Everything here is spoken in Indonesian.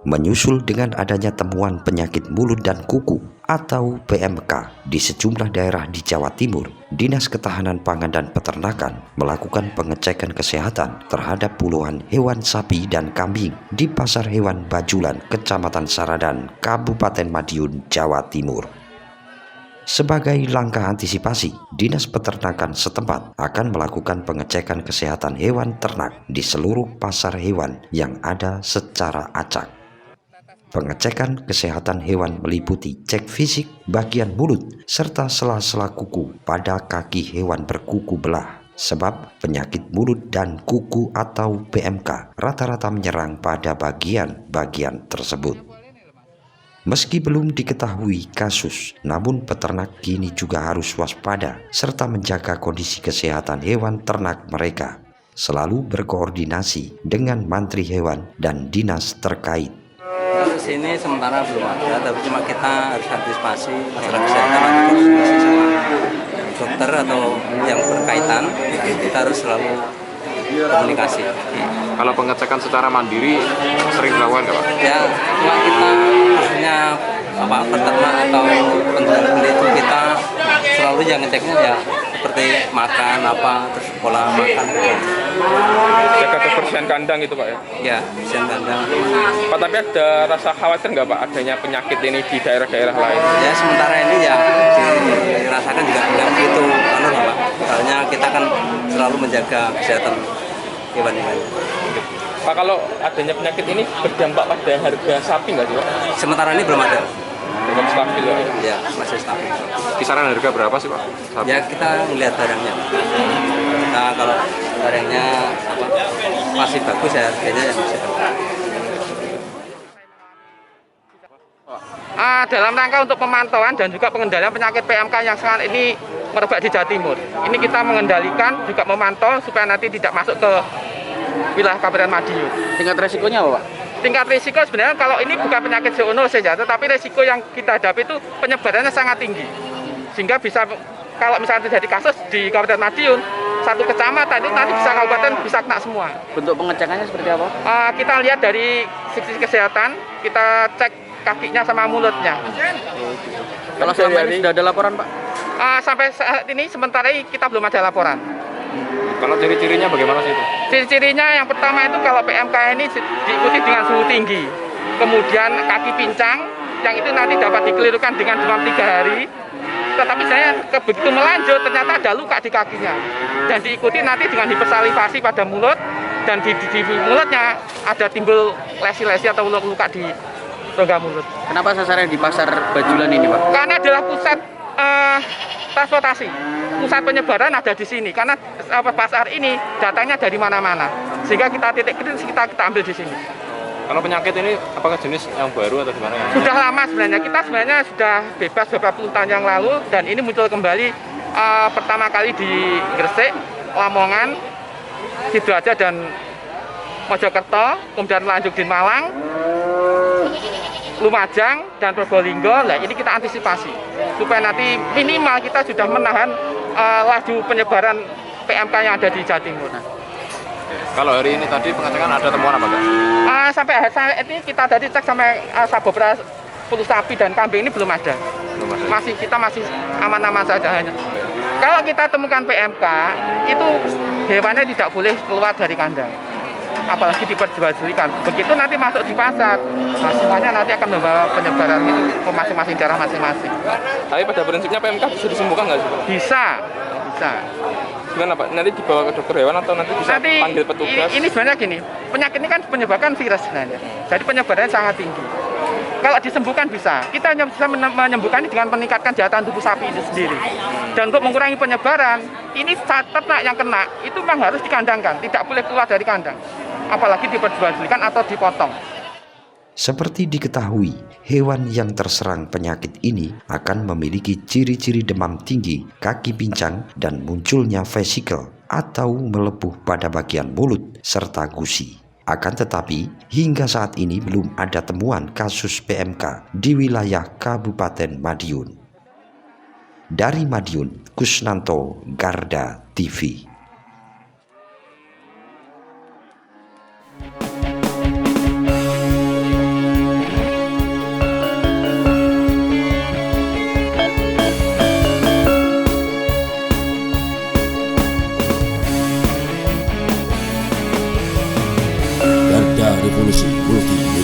Menyusul dengan adanya temuan penyakit mulut dan kuku atau PMK di sejumlah daerah di Jawa Timur, Dinas Ketahanan Pangan dan Peternakan melakukan pengecekan kesehatan terhadap puluhan hewan sapi dan kambing di Pasar Hewan Bajulan, Kecamatan Saradan, Kabupaten Madiun, Jawa Timur. Sebagai langkah antisipasi, Dinas Peternakan setempat akan melakukan pengecekan kesehatan hewan ternak di seluruh pasar hewan yang ada secara acak. Pengecekan kesehatan hewan meliputi cek fisik bagian mulut serta sela-sela kuku pada kaki hewan berkuku belah. Sebab penyakit mulut dan kuku atau PMK rata-rata menyerang pada bagian-bagian tersebut. Meski belum diketahui kasus, namun peternak kini juga harus waspada serta menjaga kondisi kesehatan hewan ternak mereka. Selalu berkoordinasi dengan mantri hewan dan dinas terkait. Di sini sementara belum ada, tapi cuma kita harus antisipasi masalah kesehatan atau koordinasi sama dokter atau yang berkaitan. Kita harus selalu komunikasi. Kalau pengecekan secara mandiri sering dilakukan nggak Pak? Ya, cuma kita khususnya peternak atau peneliti kita selalu yang ngeceknya ya seperti makan terus pola makan. Jaga kebersihan kandang itu Pak ya? Ya, kebersihan kandang. Pak, tapi ada rasa khawatir nggak Pak adanya penyakit ini di daerah-daerah lain? Ya sementara ini ya dirasakan juga nggak begitu Pak. Soalnya kita kan selalu menjaga kesehatan hewan-hewan. Pak, kalau adanya penyakit ini berdampak pada harga sapi nggak sih Pak? Sementara ini belum ada. Tetap stabil ya? Ya, masih stabil. Kisaran harga berapa sih Pak? Sapi? Ya kita melihat barangnya. Nah kalau barangnya masih bagus ya harganya yang masih bagus. Dalam rangka untuk pemantauan dan juga pengendalian penyakit PMK yang sekarang ini merebak di Jawa Timur. Ini kita mengendalikan juga memantau supaya nanti tidak masuk ke wilayah Kabupaten Madiun. Tingkat resikonya apa Pak? Tingkat risiko sebenarnya kalau ini bukan penyakit zoonosis ya, tetapi risiko yang kita hadapi itu penyebarannya sangat tinggi. Sehingga bisa kalau misalnya terjadi kasus di Kabupaten Madiun, satu kecamatan itu nanti bisa kabupaten bisa kena semua. Bentuk pengecekannya seperti apa? Kita lihat dari sisi kesehatan, kita cek kakinya sama mulutnya. Kalau selama ini sudah ada laporan Pak? Sampai saat ini sementara kita belum ada laporan. Kalau ciri-cirinya bagaimana sih itu? Ciri-cirinya yang pertama itu kalau PMK ini diikuti dengan suhu tinggi, kemudian kaki pincang, yang itu nanti dapat dikelirukan dengan demam 3 hari. Tetapi saya begitu melanjut ternyata ada luka di kakinya, dan diikuti nanti dengan hipersalivasi pada mulut, dan di mulutnya ada timbul lesi-lesi atau luka di rongga mulut. Kenapa sasarannya di Pasar Bajulan ini Pak? Karena adalah pusat transportasi, pusat penyebaran ada di sini. Karena pasar ini datangnya dari mana-mana, sehingga kita titik kritis kita ambil di sini. Kalau penyakit ini apakah jenis yang baru atau gimana? Sudah lama sebenarnya, kita sebenarnya sudah bebas beberapa puluh tahun yang lalu, dan ini muncul kembali pertama kali di Gresik, Lamongan, Sidoarjo dan Mojokerto, kemudian lanjut di Malang, Lumajang dan Probolinggo. Nah, ini kita antisipasi supaya nanti minimal kita sudah menahan laju penyebaran PMK yang ada di Jawa Timur. Kalau hari ini tadi pengecekan ada temuan apa Kak? Sampai saat ini kita tadi cek sampai beberapa puluh sapi dan kambing ini belum ada. Kita masih aman-aman saja hanya. Kalau kita temukan PMK itu hewannya tidak boleh keluar dari kandang, apalagi diperjualbelikan. Begitu nanti masuk di pasar, semuanya nanti akan membawa penyebaran itu ke masing-masing daerah masing-masing. Tapi pada prinsipnya PMK bisa disembuhkan nggak sih Pak? Bisa. Gimana Pak? Nanti dibawa ke dokter hewan atau nanti bisa panggil petugas? Ini sebenarnya gini, penyakit ini kan menyebabkan virus sebenarnya. Jadi penyebarannya sangat tinggi. Kalau disembuhkan bisa. Kita hanya bisa menyembuhkan ini dengan meningkatkan daya tahan tubuh sapi itu sendiri. Dan untuk mengurangi penyebaran, ini saat ternak yang kena itu memang harus dikandangkan, tidak boleh keluar dari kandang, apalagi diperjualbelikan atau dipotong. Seperti diketahui, hewan yang terserang penyakit ini akan memiliki ciri-ciri demam tinggi, kaki pincang, dan munculnya vesikel atau melepuh pada bagian mulut serta gusi. Akan tetapi, hingga saat ini belum ada temuan kasus PMK di wilayah Kabupaten Madiun. Dari Madiun, Kusnanto, Garda TV. Revolusi Multi